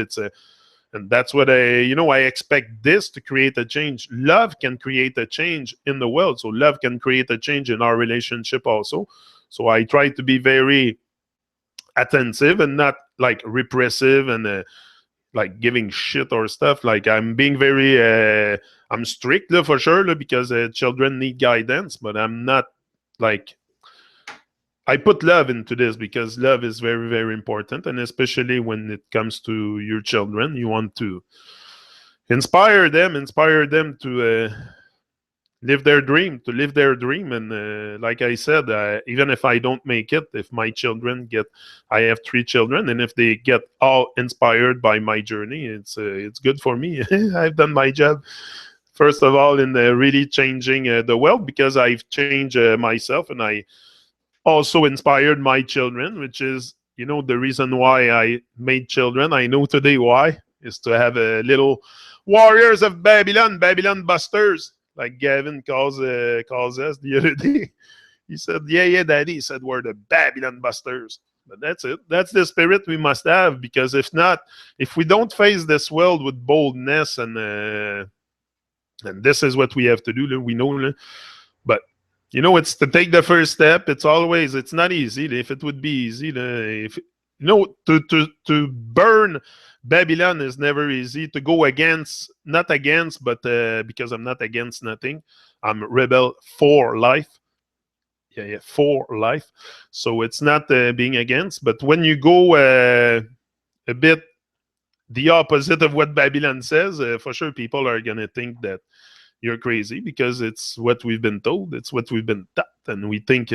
And that's what I expect this to create a change. Love can create a change in the world. So love can create a change in our relationship also. So I try to be very attentive and not like repressive and like giving shit or stuff. Like I'm being very I'm strict for sure because children need guidance, but I'm not like I put love into this because love is very, very important, and especially when it comes to your children, you want to inspire them to live their dream. And like I said, even if I don't make it, if my children I have 3 children, and if they get all inspired by my journey, it's good for me. I've done my job, first of all, in really changing the world, because I've changed myself, and I also inspired my children, which is the reason why I made children. I know today why, is to have a little warriors of Babylon busters, like Gavin calls us the other day. He said, yeah, Daddy. He said, we're the Babylon busters. But that's it. That's the spirit we must have, because if we don't face this world with boldness, and this is what we have to do, we know. But it's to take the first step. It's not easy. If it would be easy, to burn Babylon is never easy. To go not against, but because I'm not against nothing. I'm rebel for life. Yeah, for life. So it's not being against, but when you go a bit the opposite of what Babylon says, for sure people are gonna think that you're crazy, because it's what we've been told, it's what we've been taught, and we think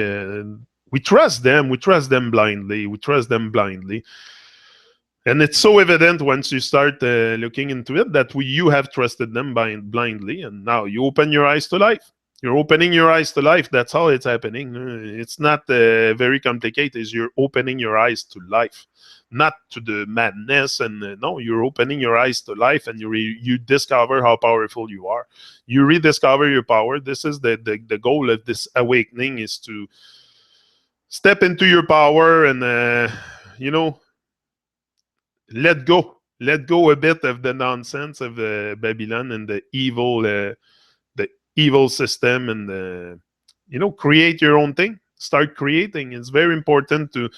we trust them blindly. And it's so evident once you start looking into it that you have trusted them blindly, and now you open your eyes to life. You're opening your eyes to life. That's how it's happening. It's not very complicated. It's you're opening your eyes to life, not to the madness. And no, you're opening your eyes to life, and you discover how powerful you are. You rediscover your power. This is the goal of this awakening, is to step into your power and you know, let go a bit of the nonsense of Babylon and the evil system, and create your own thing. Start creating. It's very important to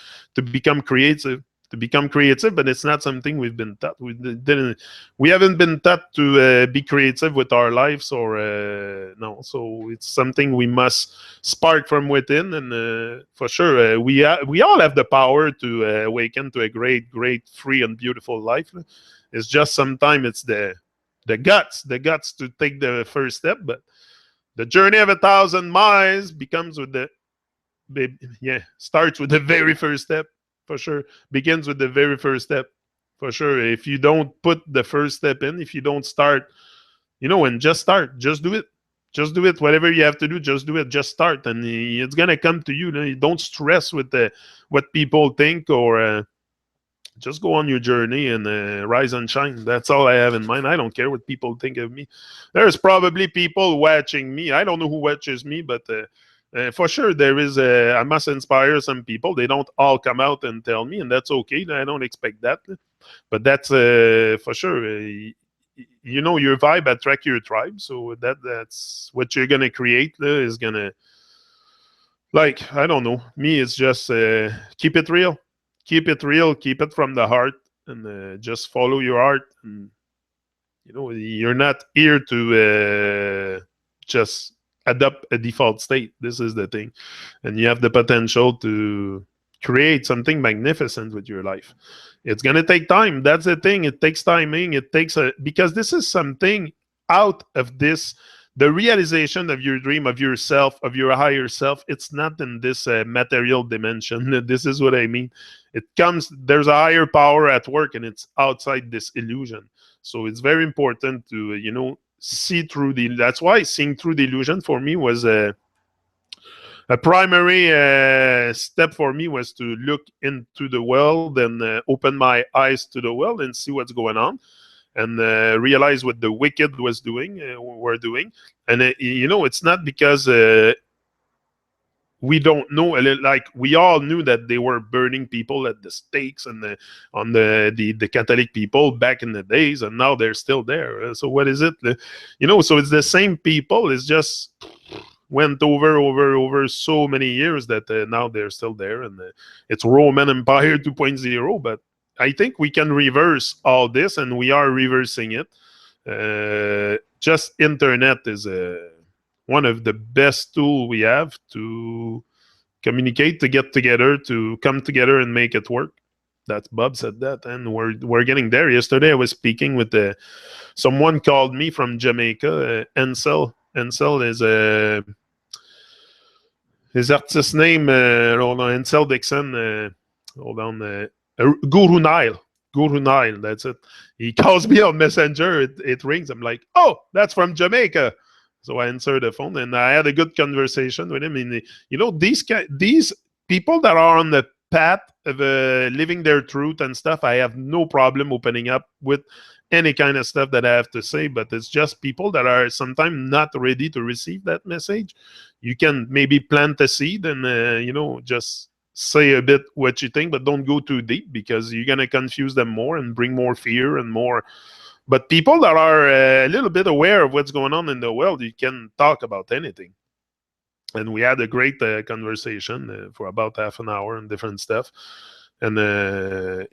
become creative. But it's not something we've been taught. We haven't been taught to be creative with our lives, or no. So it's something we must spark from within, and for sure, we all have the power to awaken to a great, free, and beautiful life. It's just sometimes it's the guts to take the first step. But the journey of 1,000 miles begins with starts with the very first step, for sure. Begins with the very first step, for sure. If you don't put the first step in, if you don't start, and just start, just do it. Just do it. Whatever you have to do, just do it. Just start, and it's gonna come to you. Don't stress with what people think, or just go on your journey and rise and shine. That's all I have in mind. I don't care what people think of me. There's probably people watching me. I don't know who watches me, but for sure there is. I must inspire some people. They don't all come out and tell me, and that's okay. I don't expect that, but that's for sure. Your vibe attract your tribe, so that's what you're gonna create. Is gonna, like, I don't know. Me, it's just keep it real. Keep it real. Keep it from the heart, and just follow your heart. And you're not here to just adopt a default state. This is the thing, and you have the potential to create something magnificent with your life. It's gonna take time. That's the thing. It takes timing. It takes because this is something out of this. The realization of your dream, of yourself, of your higher self, it's not in this material dimension. This is what I mean. It comes, there's a higher power at work, and it's outside this illusion. So it's very important to, see through that's why seeing through the illusion for me was a primary step for me, was to look into the world and open my eyes to the world and see what's going on, and realize what the wicked were doing. And it's not because we don't know. Like, we all knew that they were burning people at the stakes and on the Catholic people back in the days, and now they're still there. So what is it? So it's the same people. It's just went over so many years that now they're still there, and it's Roman Empire 2.0. But I think we can reverse all this, and we are reversing it. Just internet is one of the best tools we have to communicate, to get together, to come together and make it work. That's Bob said that, and we're getting there. Yesterday I was speaking with someone called me from Jamaica, Ansel. Ansel is his artist name, hold on, Ansel Dixon, hold on, Guru Nile. Guru Nile, that's it. He calls me on Messenger, it rings. I'm like, oh, that's from Jamaica. So I answered the phone, and I had a good conversation with him. And these people that are on the path of living their truth and stuff, I have no problem opening up with any kind of stuff that I have to say. But it's just people that are sometimes not ready to receive that message. You can maybe plant a seed and just say a bit what you think, but don't go too deep, because you're gonna confuse them more and bring more fear and more. But people that are a little bit aware of what's going on in the world, you can talk about anything. And we had a great conversation for about half an hour and different stuff. And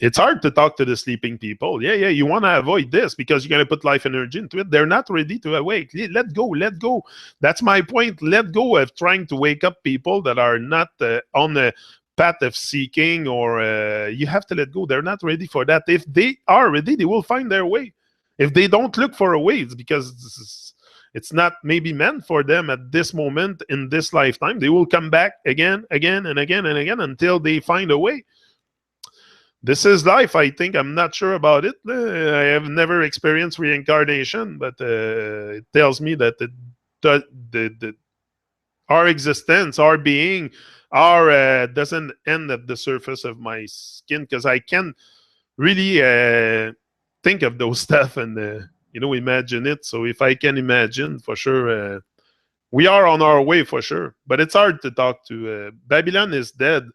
it's hard to talk to the sleeping people. Yeah, you want to avoid this because you're going to put life energy into it. They're not ready to awake. Let go. That's my point. Let go of trying to wake up people that are not on the path of seeking, or you have to let go. They're not ready for that. If they are ready, they will find their way. If they don't look for a way, it's because it's not maybe meant for them at this moment in this lifetime. They will come back again and again until they find a way. This is life, I think. I'm not sure about it. I have never experienced reincarnation, but it tells me that Our existence, our being, our doesn't end at the surface of my skin because I can really think of those stuff and imagine it. So if I can imagine, for sure, we are on our way for sure. But it's hard to talk to. Babylon is dead.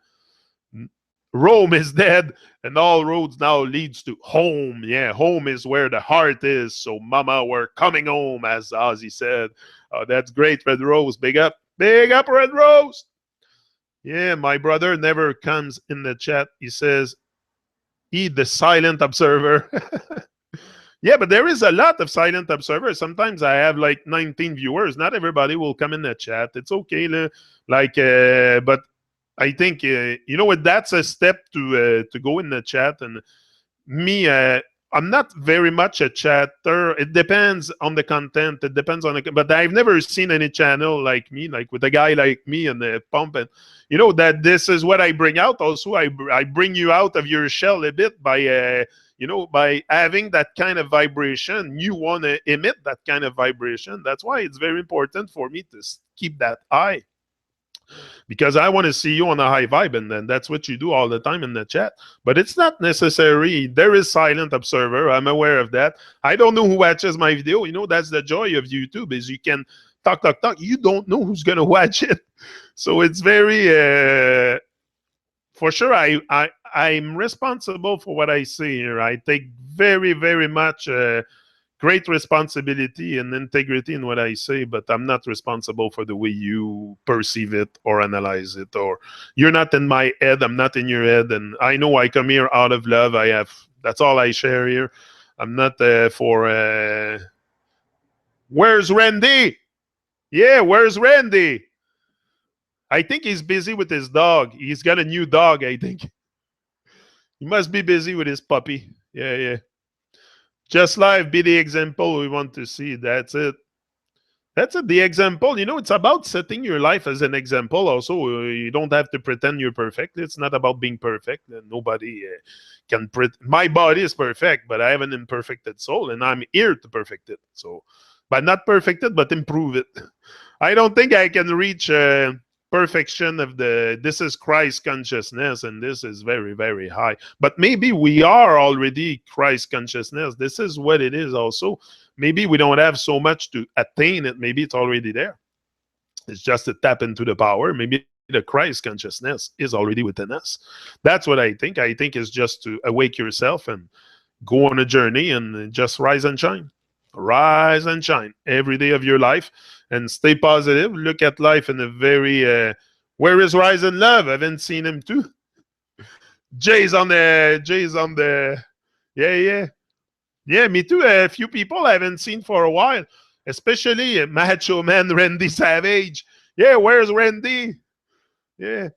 Rome is dead, and all roads now leads to home. Yeah, home is where the heart is. So, Mama, we're coming home, as Ozzy said. Oh, that's great, Red Rose. Big up, Red Rose. Yeah, my brother never comes in the chat. He says, he the silent observer. Yeah, but there is a lot of silent observers. Sometimes I have like 19 viewers. Not everybody will come in the chat. It's okay. But I think, you know what, that's a step to go in the chat. And me, I'm not very much a chatter. It depends on the content. It depends on the. But I've never seen any channel like me, like with a guy like me and the pump. And that this is what I bring out. Also, I bring you out of your shell a bit by having that kind of vibration. You want to emit that kind of vibration. That's why it's very important for me to keep that high, because I want to see you on a high vibe, and then that's what you do all the time in the chat. But it's not necessary. There is silent observer. I'm aware of that. I don't know who watches my video. That's the joy of YouTube, is you can talk. You don't know who's gonna watch it. So it's very for sure. I'm responsible for what I say here. I take very, very much great responsibility and integrity in what I say, but I'm not responsible for the way you perceive it or analyze it. Or you're not in my head, I'm not in your head, and I know I come here out of love. That's all I share here. I'm not for. Where's Randy? Yeah, where's Randy? I think he's busy with his dog. He's got a new dog, I think. He must be busy with his puppy. Yeah. Just live, be the example we want to see. That's it. That's it. The example. It's about setting your life as an example. Also, you don't have to pretend you're perfect. It's not about being perfect. Nobody can. My body is perfect, but I have an imperfected soul, and I'm here to perfect it. So, but not perfect it, but improve it. I don't think I can reach perfection of this is Christ consciousness, and this is very, very high. But maybe we are already Christ consciousness. This is what it is also. Maybe we don't have so much to attain it. Maybe it's already there. It's just to tap into the power. Maybe the Christ consciousness is already within us. That's what I think. I think it's just to awake yourself and go on a journey and just rise and shine. Rise and shine every day of your life and stay positive. Look at life in a very where is Rise and Love? I haven't seen him too. Jay's on the yeah, me too. A few people I haven't seen for a while, especially Macho Man Randy Savage. Yeah, where's Randy? Yeah,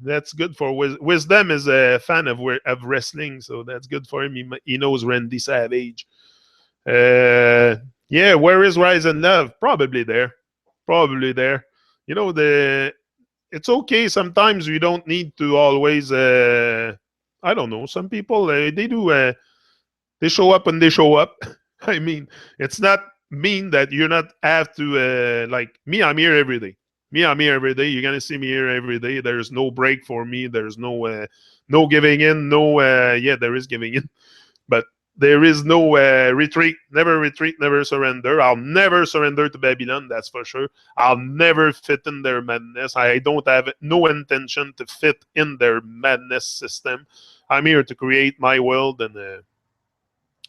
that's good for Wisdom is a fan of wrestling, so that's good for him. He knows Randy Savage. Yeah, where is Rise and Love? Probably there. It's okay. Sometimes we don't need to always. I don't know. Some people they do. They show up and they show up. I mean, it's not mean that you're not have to like me. I'm here every day. I'm here every day. You're gonna see me here every day. There's no break for me. There's no giving in. Yeah, there is giving in, but there is no retreat, never surrender. I'll never surrender to Babylon, that's for sure. I'll never fit in their madness. I don't have no intention to fit in their madness system. I'm here to create my world, and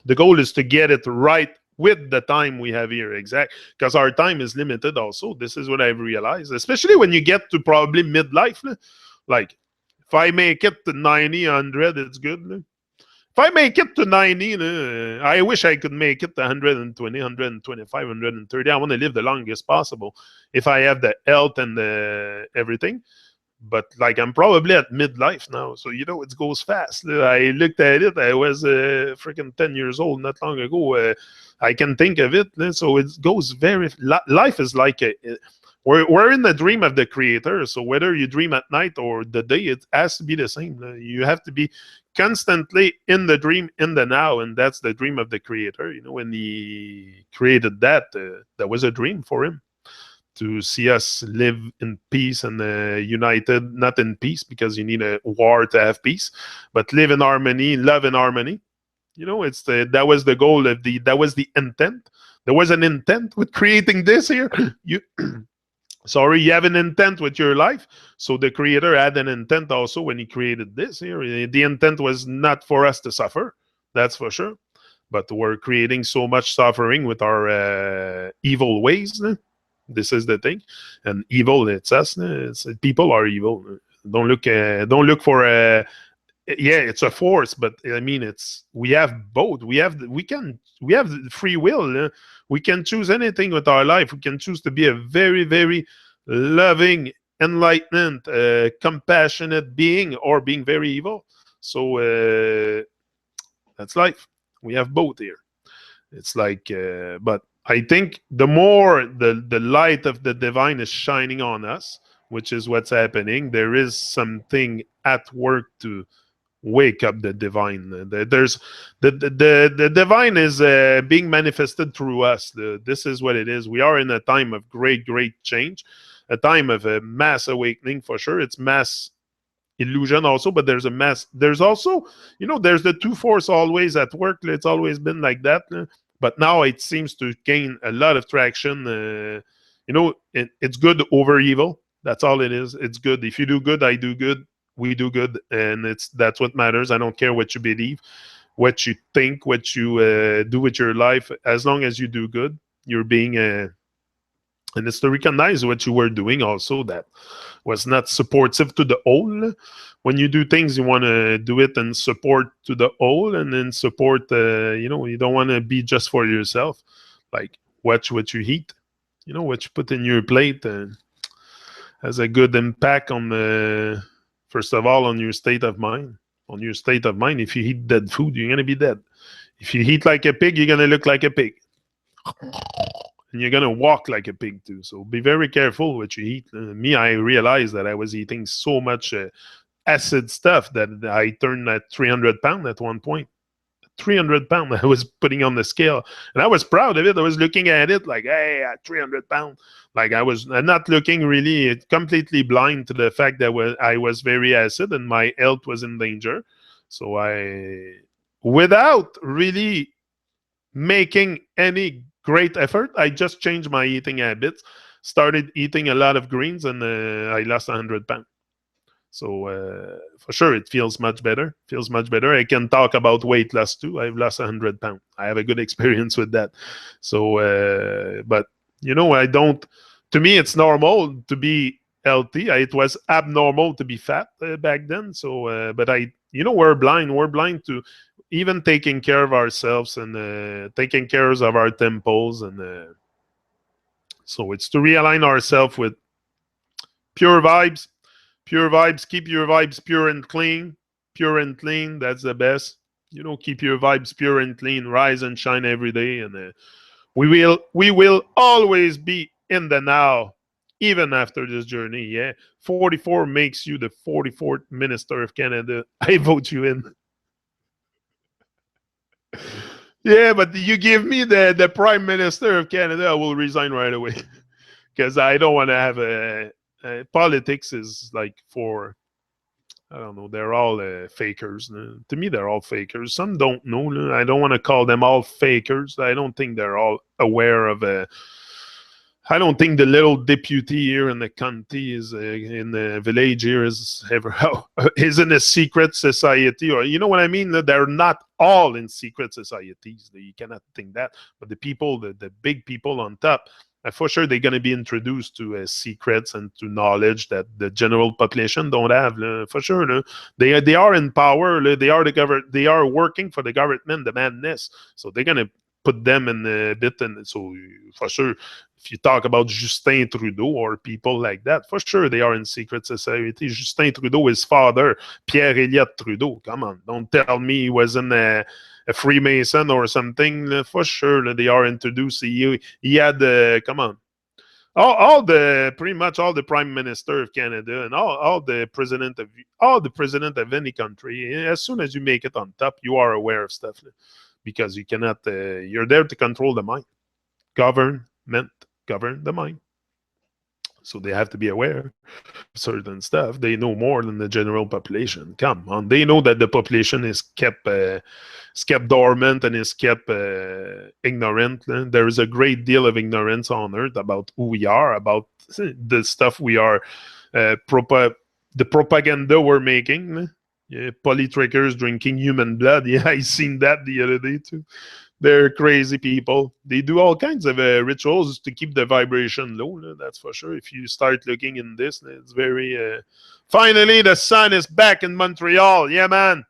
the goal is to get it right with the time we have here, exact, because our time is limited also. This is what I've realized, especially when you get to probably midlife. Like, if I make it to 90, 100, it's good. If I make it to 90, I wish I could make it to 120, 125, 130. I want to live the longest possible if I have the health and everything. But like, I'm probably at midlife now, so it goes fast. I looked at it. I was freaking 10 years old not long ago. I can think of it. So it goes very. Life is like we're in the dream of the creator. So whether you dream at night or the day, it has to be the same. You have to be constantly in the dream, in the now, and that's the dream of the creator. When he created that was a dream for him. to see us live in peace and united, not in peace because you need a war to have peace, but live in harmony, love in harmony. It's that was the goal of that was the intent. There was an intent with creating this here. You sorry, you have an intent with your life. So the creator had an intent also when he created this here. The intent was not for us to suffer, that's for sure. But we're creating so much suffering with our evil ways. This is the thing, and evil, it's us. People are evil. Don't look for yeah, it's a force, but I mean, we have both. We have free will. We can choose anything with our life. We can choose to be a very, very loving, enlightened, compassionate being, or being very evil. So that's life. We have both here. It's like, but I think the more the light of the divine is shining on us, which is what's happening, there is something at work to wake up the divine. There's the divine is being manifested through us. This is what it is. We are in a time of great, great change, a time of a mass awakening for sure. It's mass illusion also, but there's a mass. There's also, there's the two force always at work. It's always been like that, but now it seems to gain a lot of traction. It's good over evil. That's all it is. It's good. If you do good, I do good. We do good, and that's what matters. I don't care what you believe, what you think, what you do with your life. As long as you do good, you're being and it's to recognize what you were doing also that was not supportive to the whole. When you do things, you want to do it and support to the whole, and then support. You don't want to be just for yourself. Like watch what you eat. What you put in your plate has a good impact on the. First of all, on your state of mind. On your state of mind, if you eat dead food, you're going to be dead. If you eat like a pig, you're going to look like a pig. And you're going to walk like a pig too. So be very careful what you eat. Me, I realized that I was eating so much acid stuff that I turned at 300 pounds at one point. 300 pounds I was putting on the scale. And I was proud of it. I was looking at it like, hey, at 300 pounds. Like I was not looking really completely blind to the fact that I was very acid and my health was in danger. So without really making any great effort, I just changed my eating habits, started eating a lot of greens, and I lost 100 pounds. So for sure, it feels much better. Feels much better. I can talk about weight loss too. I've lost 100 pounds. I have a good experience with that. So, but I don't. To me, it's normal to be healthy. It was abnormal to be fat back then. So, but we're blind. We're blind to even taking care of ourselves and taking care of our temples, and so it's to realign ourselves with pure vibes. Pure vibes. Keep your vibes pure and clean. Pure and clean. That's the best. Keep your vibes pure and clean. Rise and shine every day, and we will always be in the now, even after this journey. Yeah, 44 makes you the 44th Minister of Canada. I vote you in. Yeah, but you give me the Prime Minister of Canada, I will resign right away because I don't want to have politics is like for, I don't know, they're all fakers. To me, they're all fakers. Some don't know. I don't want to call them all fakers. I don't think they're all aware of I don't think the little deputy here in the county is in the village here is ever is in a secret society, or you know what I mean. They're not all in secret societies. You cannot think that, but the people, the big people on top, for sure they're going to be introduced to secrets and to knowledge that the general population don't have. For sure, they are in power. They are the government. They are working for the government, the madness. So they're going to put them in a bit, and so for sure. If you talk about Justin Trudeau or people like that, for sure they are in secret society. Justin Trudeau, his father, Pierre Elliott Trudeau. Come on, don't tell me he wasn't a Freemason or something. For sure they are introduced. He had come on. Pretty much all the Prime Minister of Canada and all the president of any country. As soon as you make it on top, you are aware of stuff because you cannot. You're there to control the mind. Govern the mind. So they have to be aware of certain stuff. They know more than the general population. Come on, they know that the population is kept dormant and is kept ignorant. There is a great deal of ignorance on Earth about who we are, about the stuff we are, uh, propa- the propaganda we're making. Yeah, polytrickers drinking human blood. Yeah, I seen that the other day too. They're crazy people. They do all kinds of rituals to keep the vibration low. That's for sure. If you start looking in this, it's very. Finally, the sun is back in Montreal. Yeah, man.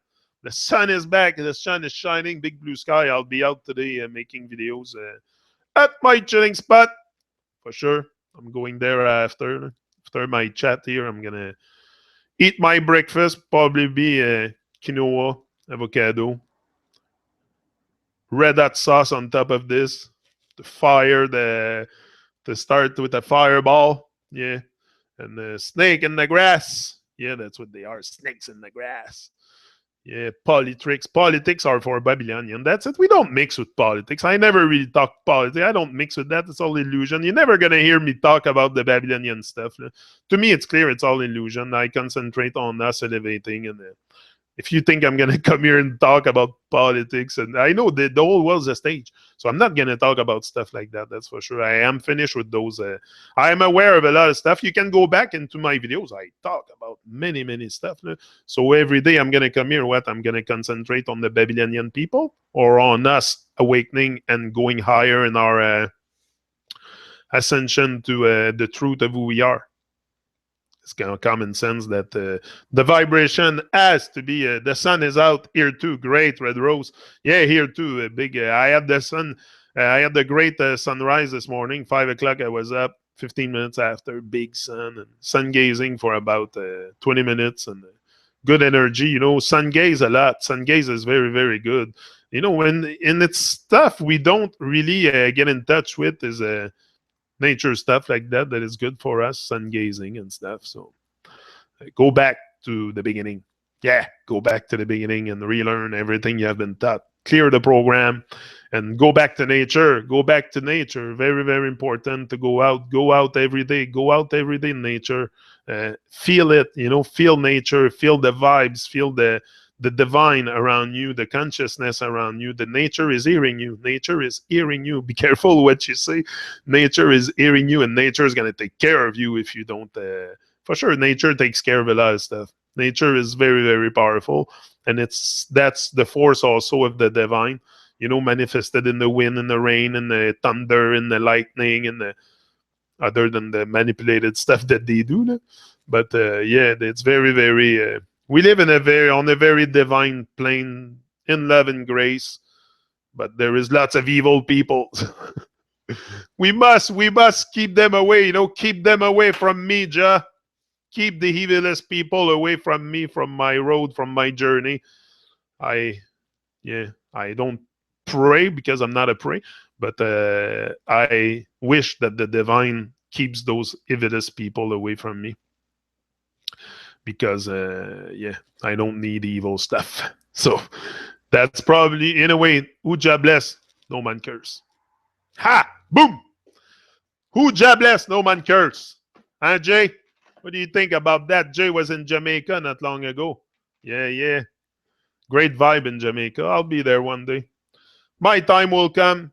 The sun is back. The sun is shining. Big blue sky. I'll be out today making videos at my chilling spot for sure. I'm going there after my chat here. I'm gonna eat my breakfast. Probably be quinoa, avocado, red hot sauce on top of this. The fire, the to start with a fireball, yeah, and the snake in the grass. Yeah, that's what they are, snakes in the grass. Yeah, politics. Politics are for Babylonian. That's it. We don't mix with politics. I never really talk politics. I don't mix with that. It's all illusion. You're never gonna hear me talk about the Babylonian stuff. To me, it's clear. It's all illusion. I concentrate on us elevating and if you think I'm gonna come here and talk about politics, and I know that the whole world's a stage, so I'm not gonna talk about stuff like that. That's for sure. I am finished with those. I am aware of a lot of stuff. You can go back into my videos. I talk about many stuff. So every day I'm gonna come here. What I'm gonna concentrate on the Babylonian people or on us awakening and going higher in our ascension to the truth of who we are. It's kind of common sense that the vibration has to be. The sun is out here too. Great, Red Rose. Yeah, here too. Big. I had the sun. I had the great sunrise this morning. 5 o'clock. I was up. 15 minutes after. Big sun and sun gazing for about 20 minutes and good energy. Sun gaze a lot. Sun gaze is very good. When in its stuff we don't really get in touch with is nature stuff like that is good for us, sun gazing and stuff. So go back to the beginning. Yeah, go back to the beginning and relearn everything you have been taught. Clear the program and go back to nature. Go back to nature. Very important to go out. Go out every day. Go out every day in nature. Feel it, feel nature, feel the vibes, feel the divine around you, the consciousness around you. The nature is hearing you. Nature is hearing you. Be careful what you say. Nature is hearing you, and nature is going to take care of you if you don't. For sure, nature takes care of a lot of stuff. Nature is very powerful, and that's the force also of the divine. Manifested in the wind, in the rain, in the thunder, in the lightning, in the other than the manipulated stuff that they do. But yeah, it's very. We live on a very divine plane in love and grace, but there is lots of evil people. we must keep them away. Keep them away from me, Ja. Keep the evilest people away from me, from my road, from my journey. I don't pray because I'm not a pray, but I wish that the divine keeps those evilest people away from me because I don't need evil stuff. So that's probably in a way who jobless, no man curse. Ha! Boom! Who jobless, no man curse. Huh, Jay? What do you think about that? Jay was in Jamaica not long ago. Yeah. Great vibe in Jamaica. I'll be there one day. My time will come.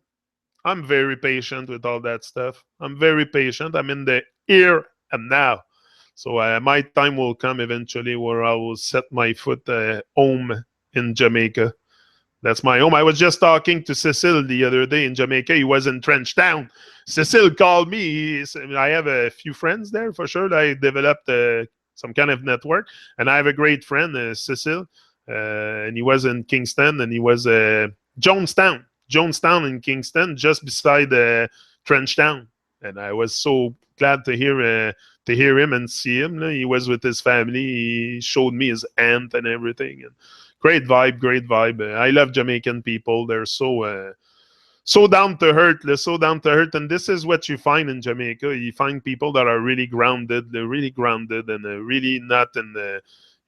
I'm very patient with all that stuff. I'm very patient. I'm in the here and now. So my time will come eventually where I will set my foot home in Jamaica. That's my home. I was just talking to Cecil the other day in Jamaica. He was in Trench Town. Cecil called me. I have a few friends there for sure. I developed some kind of network. And I have a great friend, Cecil. And he was in Kingston. And he was Jonestown in Kingston, just beside Trench Town. And I was so glad to hear him and see him. He was with his family. He showed me his aunt and everything. And great vibe. I love Jamaican people. They're so down to earth, so down to earth. And this is what you find in Jamaica. You find people that are really grounded. They're really grounded and really not in the.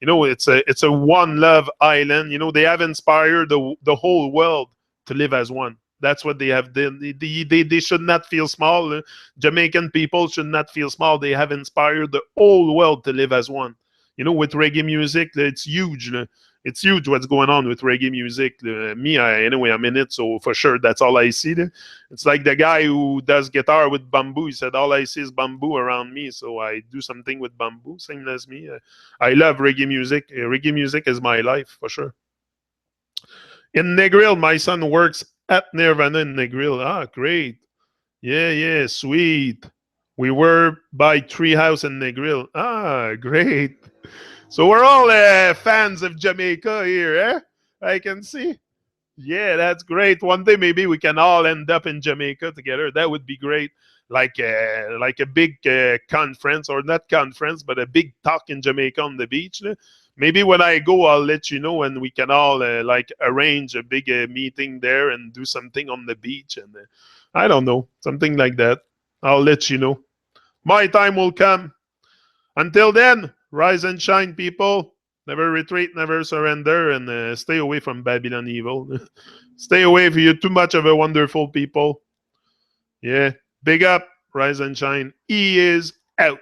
It's a one love island. They have inspired the whole world to live as one. That's what they have done. They should not feel small. Jamaican people should not feel small. They have inspired the whole world to live as one. With reggae music, it's huge. It's huge what's going on with reggae music. Anyway, I'm in it, so for sure, that's all I see. It's like the guy who does guitar with bamboo. He said, all I see is bamboo around me, so I do something with bamboo, same as me. I love reggae music. Reggae music is my life, for sure. In Negril, my son works at Nirvana in Negril. Ah, great. Yeah, yeah, sweet. We were by Treehouse in Negril. Ah, great. So we're all fans of Jamaica here, eh? I can see. Yeah, that's great. One day maybe we can all end up in Jamaica together. That would be great. Like a big conference, or not conference, but a big talk in Jamaica on the beach. Maybe when I go, I'll let you know, and we can all like arrange a big meeting there and do something on the beach, and I don't know, something like that. I'll let you know. My time will come. Until then, rise and shine, people. Never retreat, never surrender, and stay away from Babylon evil. Stay away if you're too much of a wonderful people. Yeah. Big up, rise and shine. He is out.